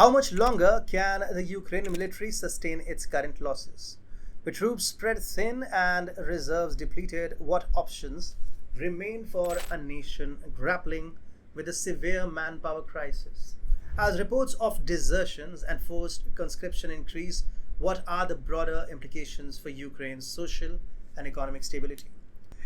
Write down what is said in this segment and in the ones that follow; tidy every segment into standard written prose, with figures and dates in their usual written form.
How much longer can the Ukrainian military sustain its current losses? With troops spread thin and reserves depleted, what options remain for a nation grappling with a severe manpower crisis? As reports of desertions and forced conscription increase, what are the broader implications for Ukraine's social and economic stability?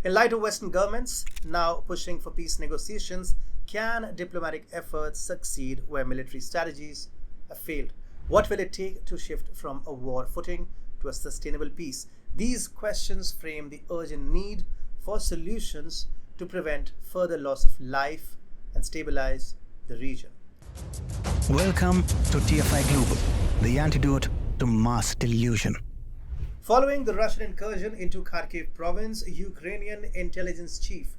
In light of Western governments now pushing for peace negotiations, can diplomatic efforts succeed where military strategies have failed? What will it take to shift from a war footing to a sustainable peace? These questions frame the urgent need for solutions to prevent further loss of life and stabilize the region. Welcome to TFI Global, the antidote to mass delusion. Following the Russian incursion into Kharkiv province, Ukrainian intelligence chief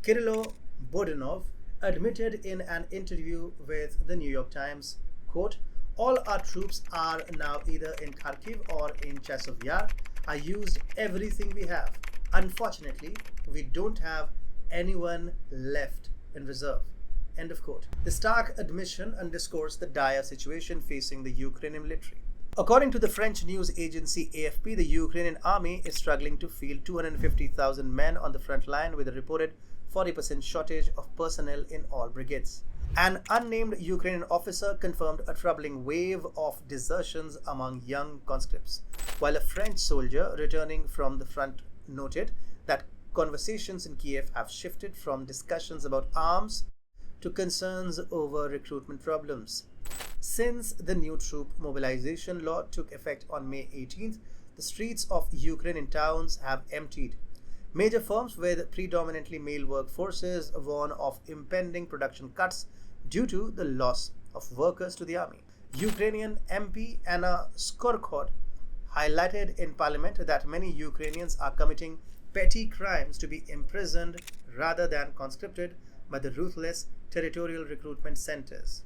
Kirill Budanov admitted in an interview with the New York Times, quote, "All our troops are now either in Kharkiv or in Chasiv Yar. I used everything we have. Unfortunately, we don't have anyone left in reserve." End of quote. The stark admission underscores the dire situation facing the Ukrainian military. According to the French news agency AFP, the Ukrainian army is struggling to field 250,000 men on the front line with a reported 40% shortage of personnel in all brigades. An unnamed Ukrainian officer confirmed a troubling wave of desertions among young conscripts, while a French soldier returning from the front noted that conversations in Kiev have shifted from discussions about arms to concerns over recruitment problems. Since the new troop mobilization law took effect on May 18th, the streets of Ukrainian towns have emptied. Major firms with predominantly male workforces warn of impending production cuts due to the loss of workers to the army. Ukrainian MP Anna Skorkhod highlighted in parliament that many Ukrainians are committing petty crimes to be imprisoned rather than conscripted by the ruthless territorial recruitment centers.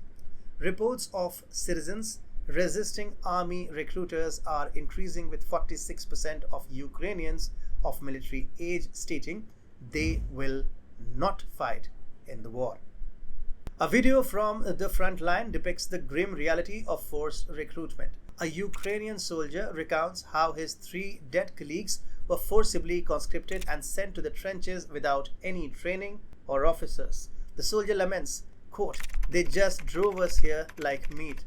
Reports of citizens resisting army recruiters are increasing, with 46% of Ukrainians of military age stating they will not fight in the war. A video from the front line depicts the grim reality of forced recruitment. A Ukrainian soldier recounts how his 3 dead colleagues were forcibly conscripted and sent to the trenches without any training or officers. The soldier laments, quote, "They just drove us here like meat."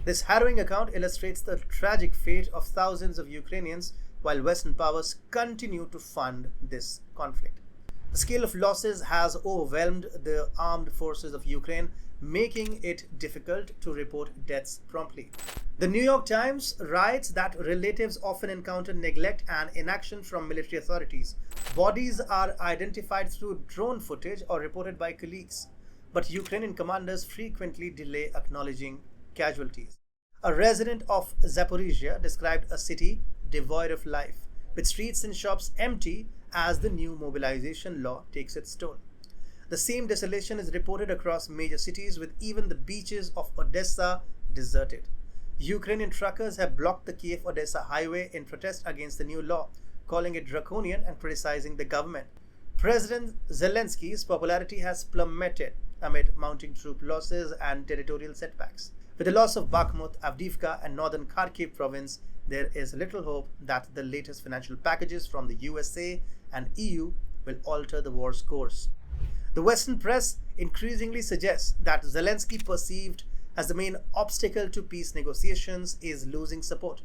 This harrowing account illustrates the tragic fate of thousands of Ukrainians while Western powers continue to fund this conflict. The scale of losses has overwhelmed the armed forces of Ukraine, making it difficult to report deaths promptly. The New York Times writes that relatives often encounter neglect and inaction from military authorities. Bodies are identified through drone footage or reported by colleagues, but Ukrainian commanders frequently delay acknowledging casualties. A resident of Zaporizhia described a city devoid of life, with streets and shops empty as the new mobilization law takes its toll. The same desolation is reported across major cities, with even the beaches of Odessa deserted. Ukrainian truckers have blocked the Kiev-Odessa highway in protest against the new law, calling it draconian and criticizing the government. President Zelensky's popularity has plummeted amid mounting troop losses and territorial setbacks. With the loss of Bakhmut, Avdiivka, and northern Kharkiv province, there is little hope that the latest financial packages from the USA and EU will alter the war's course. The Western press increasingly suggests that Zelensky, perceived as the main obstacle to peace negotiations, is losing support.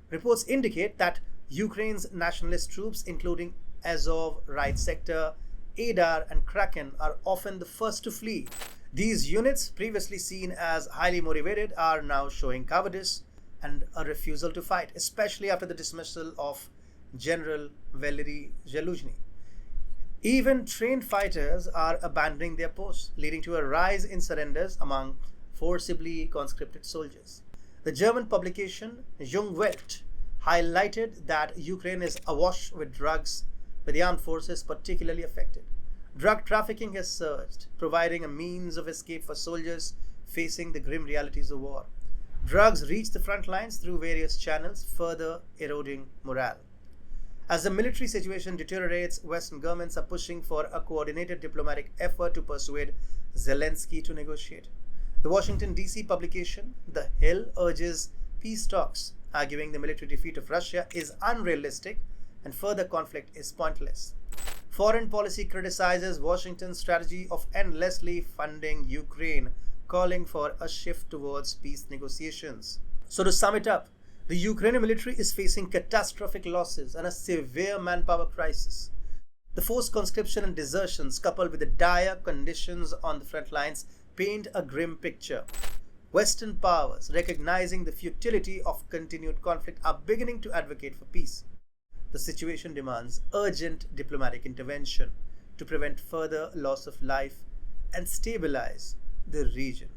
Reports indicate that Ukraine's nationalist troops, including Azov, Right Sector, Aidar, and Kraken, are often the first to flee. These units, previously seen as highly motivated, are now showing cowardice and a refusal to fight, especially after the dismissal of General Valery Zaluzhny. Even trained fighters are abandoning their posts, leading to a rise in surrenders among forcibly conscripted soldiers. The German publication Jungwelt highlighted that Ukraine is awash with drugs, with the armed forces particularly affected. Drug trafficking has surged, providing a means of escape for soldiers facing the grim realities of war. Drugs reach the front lines through various channels, further eroding morale. As the military situation deteriorates, Western governments are pushing for a coordinated diplomatic effort to persuade Zelensky to negotiate. The Washington, D.C. publication, The Hill, urges peace talks, arguing the military defeat of Russia is unrealistic and further conflict is pointless. Foreign policy criticizes Washington's strategy of endlessly funding Ukraine, calling for a shift towards peace negotiations. So to sum it up, the Ukrainian military is facing catastrophic losses and a severe manpower crisis. The forced conscription and desertions, coupled with the dire conditions on the front lines, paint a grim picture. Western powers, recognizing the futility of continued conflict, are beginning to advocate for peace. The situation demands urgent diplomatic intervention to prevent further loss of life and stabilize the region.